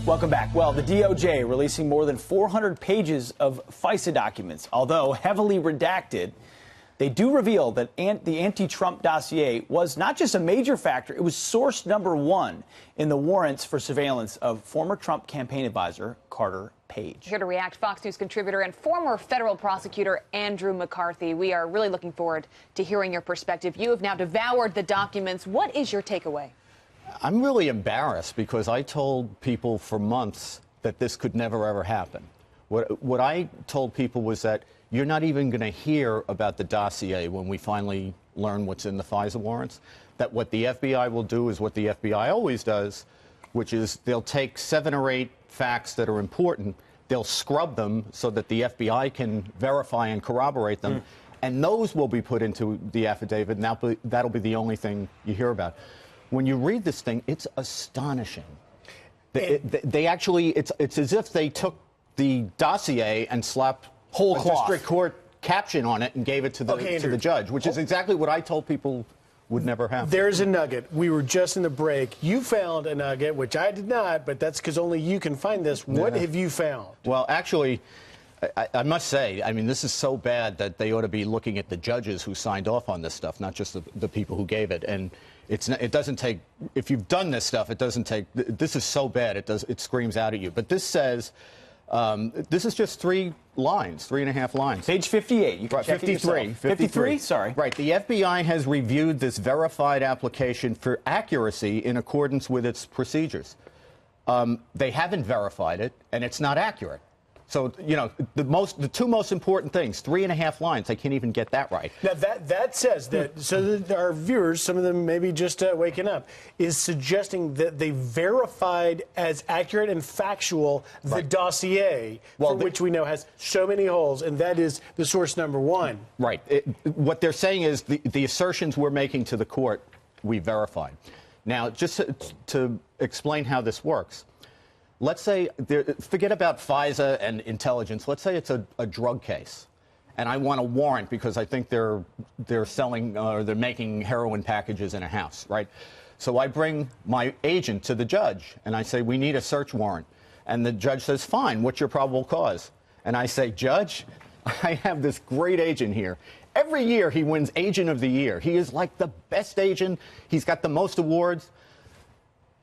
Welcome back. Well, the DOJ releasing more than 400 pages of FISA documents. Although heavily redacted, they do reveal that the anti-Trump dossier was not just a major factor, it was source number one in the warrants for surveillance of former Trump campaign advisor Carter Page. Here to react, Fox News contributor and former federal prosecutor Andrew McCarthy. We are really looking forward to hearing your perspective. You have now devoured the documents. What is your takeaway? I'm really embarrassed because I told people for months that this could never, ever happen. What I told people was that you're not even going to hear about the dossier when we finally learn what's in the FISA warrants, that what the FBI will do is what the FBI always does, which is they'll take 7 or 8 facts that are important, they'll scrub them so that the FBI can verify and corroborate them, and those will be put into the affidavit, and that'll be the only thing you hear about. When you read this thing, it's astonishing. They actually, it's as if they took the dossier and slapped whole a cloth district court caption on it and gave it to the judge, which is exactly what I told people would never happen. There's a nugget. We were just in the break. You found a nugget, which I did not, but that's because only you can find this. What have you found? Well, actually, I must say, I mean, this is so bad that they ought to be looking at the judges who signed off on this stuff, not just the people who gave it. And it doesn't take, if you've done this stuff, it doesn't take, this is so bad, it screams out at you. But this says, this is just 3 lines, 3.5 lines. Page 58. You can right, check 53. 53? Sorry. Right. The FBI has reviewed this verified application for accuracy in accordance with its procedures. They haven't verified it, and it's not accurate. So, you know, the 2 most important things, 3.5 lines, they can't even get that right. Now, that says that, so that our viewers, some of them maybe just waking up, is suggesting that they verified as accurate and factual the dossier, for which we know has so many holes, and that is the source number 1. Right. What they're saying is the assertions we're making to the court, we verified. Now, just to explain how this works, let's say, forget about FISA and intelligence. Let's say it's a drug case, and I want a warrant because I think they're selling or they're making heroin packages in a house, right? So I bring my agent to the judge, and I say, we need a search warrant. And the judge says, fine, what's your probable cause? And I say, Judge, I have this great agent here. Every year he wins Agent of the Year. He is like the best agent. He's got the most awards.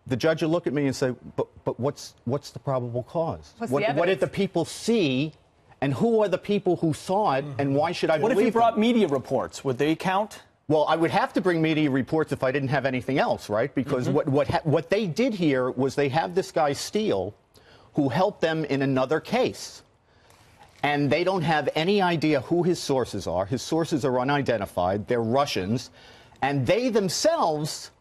The judge will look at me and say, but what's the probable cause? What did the people see, and who are the people who saw it, and why should I believe them? What if you brought media reports? Would they count? Well, I would have to bring media reports if I didn't have anything else, right? Because what they did here was they have this guy Steele who helped them in another case. And they don't have any idea who his sources are. His sources are unidentified. They're Russians. And they themselves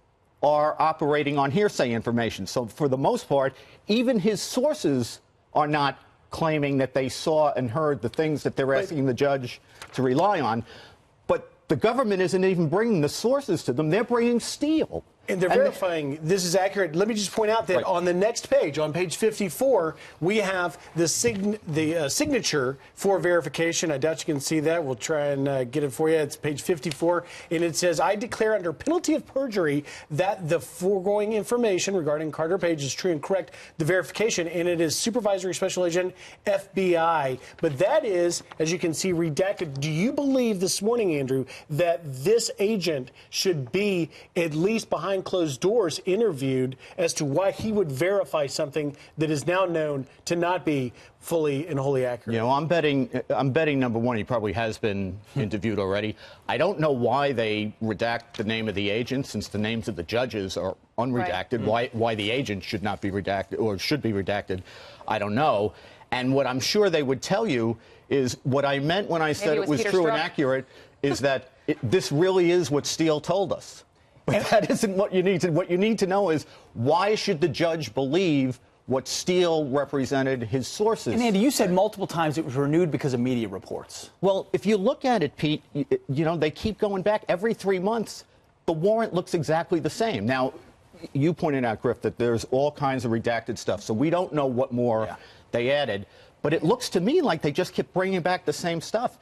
are operating on hearsay information. So for the most part, even his sources are not claiming that they saw and heard the things that they're asking the judge to rely on. But the government isn't even bringing the sources to them. They're bringing Steele. And they're verifying this is accurate. Let me just point out that on the next page, on page 54, we have the signature for verification. I doubt you can see that. We'll try and get it for you. It's page 54, and it says, I declare under penalty of perjury that the foregoing information regarding Carter Page is true and correct, the verification, and it is Supervisory Special Agent FBI. But that is, as you can see, redacted. Do you believe this morning, Andrew, that this agent should be at least behind closed doors interviewed as to why he would verify something that is now known to not be fully and wholly accurate? You know, I'm betting number one, he probably has been interviewed already. I don't know why they redact the name of the agent, since the names of the judges are unredacted. Why the agent should not be redacted or should be redacted, I don't know. And what I'm sure they would tell you is what I meant when I said it was true and accurate is that this really is what Steele told us. But that isn't what you need to. What you need to know is, why should the judge believe what Steele represented his sources? And Andy, you said multiple times it was renewed because of media reports. Well, if you look at it, Pete, you know, they keep going back every 3 months. The warrant looks exactly the same. Now, you pointed out, Griff, that there's all kinds of redacted stuff, so we don't know what more they added. But it looks to me like they just keep bringing back the same stuff,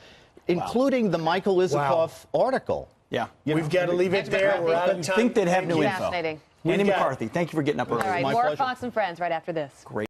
including the Michael Isikoff article. Yeah. We've got to leave it there. We're out of time. I think they'd have new info. Fascinating. Andy McCarthy, thank you for getting up early. All right, more Fox and Friends right after this. Great.